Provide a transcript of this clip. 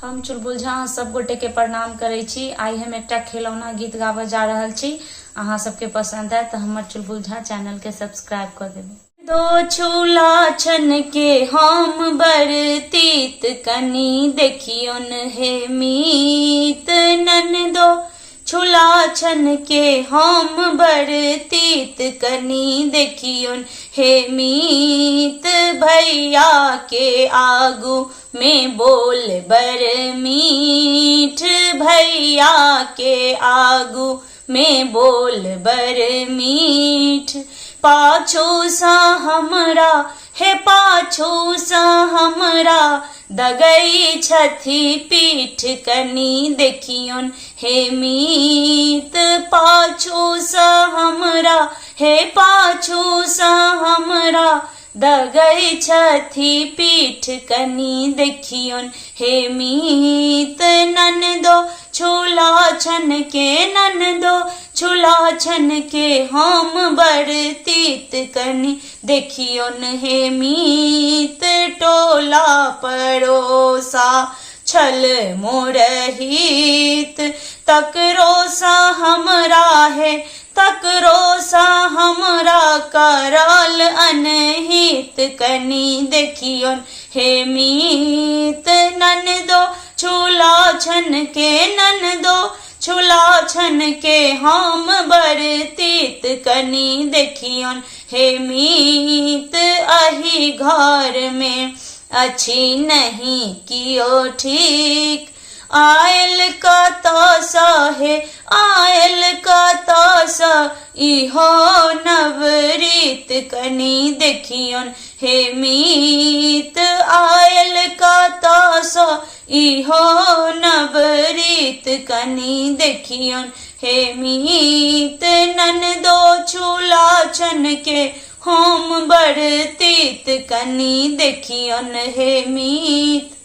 हम चुलबुल झा सब गोटे के प्रणाम करे छी। आई हम एक खिलौना गीत गावे जा रहल छी। अहाँ सबके पसंद है तो हमर चुलबुल झा चैनल के सब्सक्राइब कर देबे। दो छूला छन के हम बरतीत कनी देखियोन हे मीत नन दो छुला छन के हम बरतीत कनी देखियोन हे मीत भैया के आगू में बोल बर मीठ भैया के आगू में बोल बर मीठ पाछू सा हमरा हे पाछू सा हमरा दगई छथी पीठ कनी देखियोन हे मीत पाछू सा हमरा हे पाछू सा हमरा दगई छथी पीठ कनी देखियोन हे मीत नन दो छूला छन के नन दो छूला छन के हम बरतीत कनी देखियोन हे मीत टोला पड़ोसा छल मोरहित तकरो सा हमरा है तकरो सा हमरा करल अनहित कनी देखियोन हे मीत नन दो छूला छन के नन दो छूला छन के हम बरतीत कनी देखियोन हे मीत अही घर में अच्छी नहीं कियो ठीक आयल का सहे आयल का इहो नवरीत कनी देखियोन हे मीत आयल का इहो नवरीत कनी देखियोन हे मीत नन दो छूला छन के हम बरतीत कनी देखियोन हे मीत।